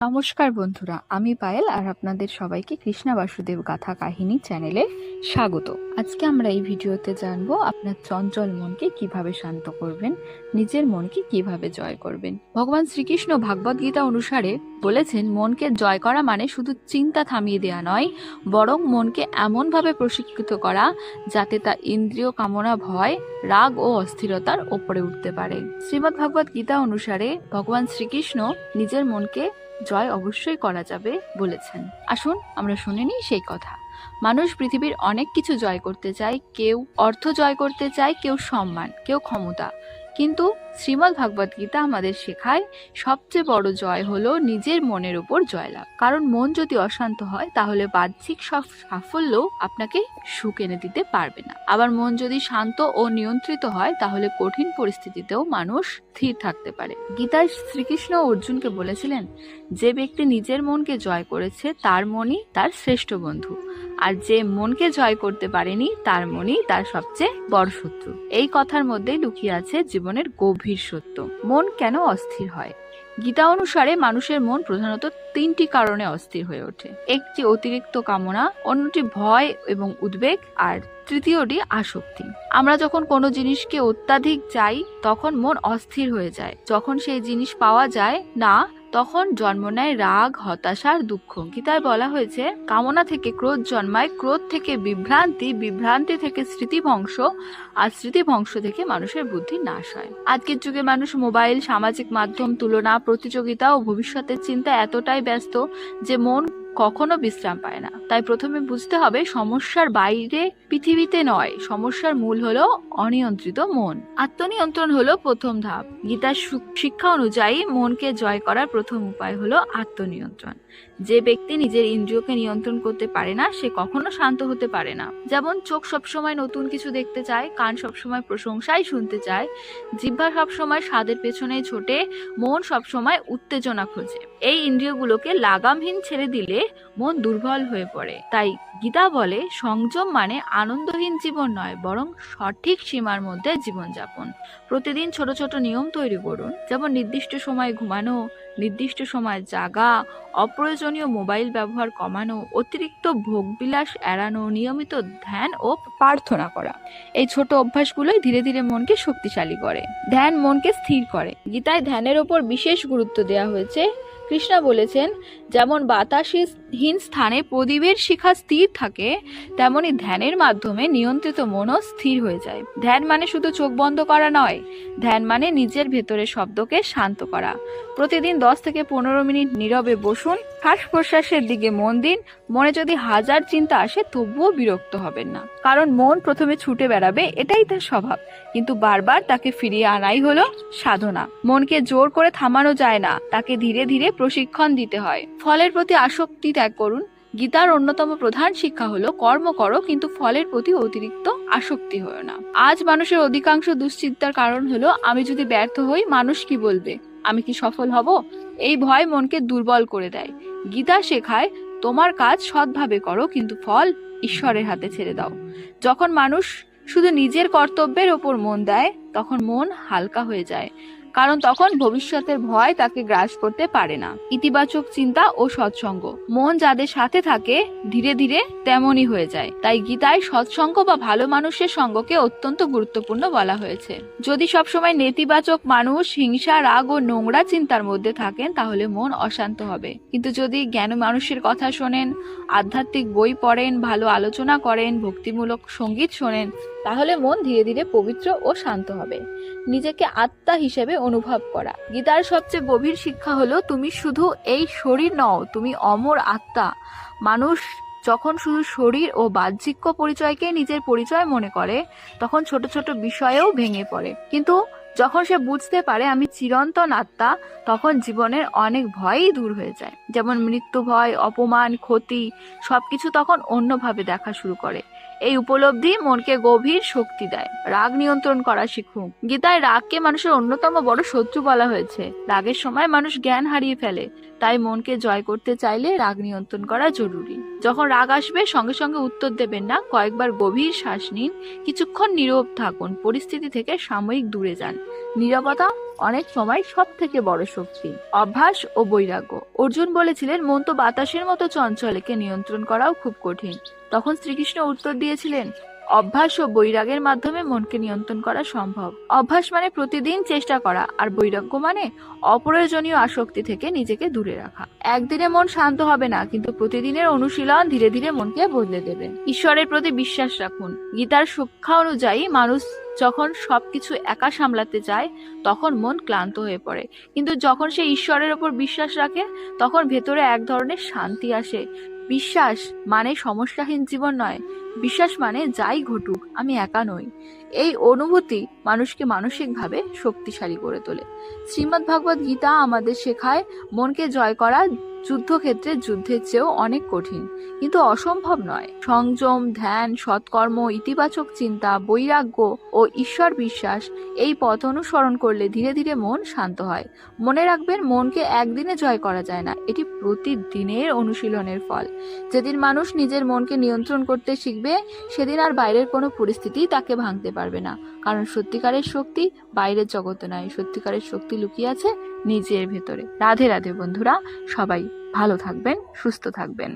নমস্কার বন্ধুরা, আমি পায়েল আর আপনাদের সবাইকে কৃষ্ণা বাসুদেব গাথা কাহিনী চ্যানেলে স্বাগত। আজকে আমরা এই ভিডিওতে জানবো আপনার চঞ্চল মনকে কিভাবে শান্ত করবেন, নিজের মনকে কিভাবে জয় করবেন। ভগবান শ্রীকৃষ্ণ ভাগবত গীতা অনুসারে বলেছেন, মনকে জয় করা মানে শুধু চিন্তা থামিয়ে দেওয়া নয়, বরং মনকে এমনভাবে প্রশিক্ষিত করা যাতে তা ইন্দ্রিয় কামনা, ভয়, রাগ ও অস্থিরতার ওপরে উঠতে পারে। শ্রীমদ্ ভাগবত গীতা অনুসারে ভগবান শ্রীকৃষ্ণ নিজের মনকে জয় অবশ্যই করা যাবে বলেছেন। আসুন আমরা শুনে নিই সেই কথা। মানুষ পৃথিবীর অনেক কিছু জয় করতে চায়। কেউ অর্থ জয় করতে চায়, কেউ সম্মান, কেউ ক্ষমতা। কিন্তু শ্রীমদ্ ভাগবত গীতা আমাদের শেখায় সবচেয়ে বড় জয় হলো নিজের মনের উপর জয়লাভ। কারণ মন যদি অশান্ত হয় তাহলে বাহ্যিক সব সাফল্য আপনাকে সুখ এনে দিতে পারবে না। আবার মন যদি শান্ত ও নিয়ন্ত্রিত হয় তাহলে কঠিন পরিস্থিতিতেও মানুষ স্থির থাকতে পারে। গীতায় শ্রীকৃষ্ণ অর্জুনকে বলেছিলেন, যে ব্যক্তি নিজের মনকে জয় করেছে তার মনই তার শ্রেষ্ঠ বন্ধু, আর যে মনকে জয় করতে পারেনি তার মনই তার সবচেয়ে বড় শত্রু। এই কথার মধ্যেই লুকিয়ে আছে জীবনের গভীর সত্য। মন কেন অস্থির হয়? গীতা অনুসারে মানুষের মন প্রধানত তিনটি কারণে অস্থির হয়ে ওঠে। একটি অতিরিক্ত কামনা, অন্যটি ভয় এবং উদ্বেগ, আর তৃতীয়টি আসক্তি। আমরা যখন কোনো জিনিসকে অত্যাধিক চাই তখন মন অস্থির হয়ে যায়। যখন সেই জিনিস পাওয়া যায় না তখন জন্ম নেয় রাগ, হতাশা আর দুঃখ। গীতায় বলা হয়েছে, কামনা থেকে ক্রোধ জন্মায়, ক্রোধ থেকে বিভ্রান্তি, বিভ্রান্তি থেকে স্মৃতিভংশ, আর স্মৃতিভংশ থেকে মানুষের বুদ্ধি নাশ হয়। আজকের যুগে মানুষ মোবাইল, সামাজিক মাধ্যম, তুলনা, প্রতিযোগিতা ও ভবিষ্যতের চিন্তা এতটাই ব্যস্ত যে মন কখনো বিশ্রাম পায় না। তাই প্রথমে বুঝতে হবে, সমস্যার বাইরে পৃথিবীতে নয়, সমস্যার মূল হলো অনিয়ন্ত্রিত মন। আত্মনিয়ন্ত্রণ হলো প্রথম ধাপ। গীতার শিক্ষা অনুযায়ী মনকে জয় করার প্রথম উপায় হলো আত্মনিয়ন্ত্রণ। যে ব্যক্তি নিজের ইন্দ্রিয়কে নিয়ন্ত্রণ করতে পারে না সে কখনো শান্ত হতে পারে না। যেমন চোখ সবসময় নতুন কিছু দেখতে চায়, কান সবসময় প্রশংসাই শুনতে চায়, জিহ্বা সবসময় স্বাদের পেছনেই ছোটে, মন সবসময় উত্তেজনা খোঁজে। এই ইন্দ্রিয়গুলোকে লাগামহীন ছেড়ে দিলে মন দুর্বল হয়ে পড়ে। তাই গীতা বলে, সংযম মানে আনন্দহীন জীবন নয়, বরং সঠিক সীমার মধ্যে জীবনযাপন। প্রতিদিন ছোট ছোট নিয়ম তৈরি করুন, যেমন নির্দিষ্ট সময় ঘুমানো, নির্দিষ্ট সময় জাগা, অপ্রয়োজনীয় মোবাইল ব্যবহার কমানো, অতিরিক্ত ভোগবিলাস এড়ানো, নিয়মিত ধ্যান ও প্রার্থনা করা। এই ছোট অভ্যাসগুলোই ধীরে ধীরে মনকে শক্তিশালী করে। ধ্যান মনকে স্থির করে। গীতায় ধ্যানের ওপর বিশেষ গুরুত্ব দেওয়া হয়েছে। কৃষ্ণ বলেছেন, যেমন বাতাসহীন স্থানে প্রদীপের শিখা স্থির থাকে, তেমনি ধ্যানের মাধ্যমে নিয়ন্ত্রিত মনও স্থির হয়ে যায়। ধ্যান মানে শুধু চোখ বন্ধ করা নয়, ধ্যান মানে নিজের ভেতরের শব্দকে শান্ত করা। প্রতিদিন 10 থেকে 15 মিনিট নীরবে বসুন, শ্বাস প্রশ্বাসের দিকে মন দিন। মনে যদি হাজার চিন্তা আসে তবুও বিরক্ত হবেন না, কারণ মন প্রথমে ছুটে বেড়াবে, এটাই তার স্বভাব। কিন্তু বারবার তাকে ফিরিয়ে আনাই হলো সাধনা। মনকে জোর করে থামানো যায় না, তাকে ধীরে ধীরে প্রশিক্ষণ দিতে হয়। ফলের প্রতি আসক্তি ত্যাগ করুন। গীতার অন্যতম প্রধান শিক্ষা হলো, কর্ম করো কিন্তু ফলের প্রতি অতিরিক্ত আসক্তি হয়ো না। আজ মানুষের অধিকাংশ দুশ্চিন্তার কারণ হলো, আমি যদি ব্যর্থ হই মানুষ কি বলবে, আমি কি সফল হব? এই ভয় মনকে দুর্বল করে দেয়। গীতা শেখায়, তোমার কাজ সৎভাবে করো কিন্তু ফল ঈশ্বরের হাতে ছেড়ে দাও। যখন মানুষ শুধু নিজের কর্তব্যের ওপর মন দেয় তখন মন হালকা হয়ে যায়, কারণ তখন ভবিষ্যতের ভয় তাকে গ্রাস করতে পারে না। ইতিবাচক চিন্তা ও সৎসঙ্গ, মন যাদের সাথে থাকে ধীরে ধীরে তেমনই হয়ে যায়। তাই গীতায় সৎসঙ্গ বা ভালো মানুষের সঙ্গকে অত্যন্ত গুরুত্বপূর্ণ বলা হয়েছে। যদি সবসময় নেতিবাচক মানুষ, হিংসা, রাগ ও নোংরা চিন্তার মধ্যে থাকেন তাহলে মন অশান্ত হবে। কিন্তু যদি জ্ঞানী মানুষের কথা শোনেন, আধ্যাত্মিক বই পড়েন, ভালো আলোচনা করেন, ভক্তিমূলক সঙ্গীত শোনেন, তাহলে মন ধীরে ধীরে পবিত্র ও শান্ত হবে। নিজেকে আত্মা হিসেবে অনুভব করা। গীতার সবচেয়ে গভীর শিক্ষা হলো, তুমি শুধু এই শরীর নও, তুমি অমর আত্মা। মানুষ যখন শুধু শরীর ও বাহ্যিক পরিচয়কে নিজের পরিচয় মনে করে তখন ছোট ছোট বিষয়েও ভেঙে পড়ে। কিন্তু যখন সে বুঝতে পারে আমি চিরন্তন আত্মা, তখন জীবনের অনেক ভয়ই দূর হয়ে যায়। যেমন মৃত্যু ভয়, অপমান, ক্ষতি সবকিছু তখন অন্যভাবে দেখা শুরু করে। এই উপলব্ধি মনকে গভীর শক্তি দেয়। রাগ নিয়ন্ত্রণ করা শিখুন। গীতায় রাগকে মানুষের অন্যতম বড় শত্রু বলা হয়েছে। রাগের সময় মানুষ জ্ঞান হারিয়ে ফেলে। তাই মনকে জয় করতে চাইলে রাগ নিয়ন্ত্রণ করা জরুরি। যখন রাগ আসবে সঙ্গে সঙ্গে উত্তর দেবেন না, কয়েকবার গভীর শ্বাস নিন, কিছুক্ষণ নীরব থাকুন, পরিস্থিতি থেকে সাময়িক দূরে যান। নীরবতা অনেক সময় সব থেকে বড় শক্তি। অভ্যাস ও বৈরাগ্য। অর্জুন বলেছিলেন, মন তো বাতাসের মতো চঞ্চল, একে নিয়ন্ত্রণ করাও খুব কঠিন। তখন শ্রীকৃষ্ণ উত্তর দিয়েছিলেন, অভ্যাস ও বৈরাগের মাধ্যমে মনকে নিয়ন্ত্রণ করা সম্ভব। অভ্যাস মানে প্রতিদিন চেষ্টা করা, আর বৈরাগ্য মানে অপ্রয়োজনীয় আসক্তি থেকে নিজেকে দূরে রাখা। একদিনে মন শান্ত হবে না, কিন্তু প্রতিদিনের অনুশীলন ধীরে ধীরে মনকে বদলে দেবে। ঈশ্বরের প্রতি বিশ্বাস রাখুন। গীতার শিক্ষা অনুযায়ী মানুষ যখন সবকিছু একা সামলাতে চায় তখন মন ক্লান্ত হয়ে পড়ে, কিন্তু যখন সে ঈশ্বরের ওপর বিশ্বাস রাখে তখন ভেতরে এক ধরনের শান্তি আসে। বিশ্বাস মানে সমস্যাহীন জীবন নয়, বিশ্বাস মানে যাই ঘটুক আমি একা নই। এই অনুভূতি মানুষকে মানসিকভাবে শক্তিশালী করে তোলে। শ্রীমদ্ ভাগবত গীতা আমাদের শেখায় মনকে জয় করা যুদ্ধক্ষেত্রে যুদ্ধের চেয়েও অনেক কঠিন, কিন্তু অসম্ভব নয়। সংযম, ধ্যান, সৎকর্ম, ইতিবাচক চিন্তা, বৈরাগ্য ও ঈশ্বর বিশ্বাস এই পথ অনুসরণ করলে ধীরে ধীরে মন শান্ত হয়। মনে রাখবেন, মনকে একদিনে জয় করা যায় না, এটি প্রতিদিনের অনুশীলনের ফল। যেদিন মানুষ নিজের মনকে নিয়ন্ত্রণ করতে শিখবে সেদিন আর বাইরের কোনো পরিস্থিতি তাকে ভাঙতে পারবে না, কারণ সত্যিকারের শক্তি বাইরের জগতে নয়, সত্যিকারের শক্তি লুকিয়ে আছে নিজের ভেতরে। রাধে রাধে বন্ধুরা, সবাই ভালো থাকবেন, সুস্থ থাকবেন।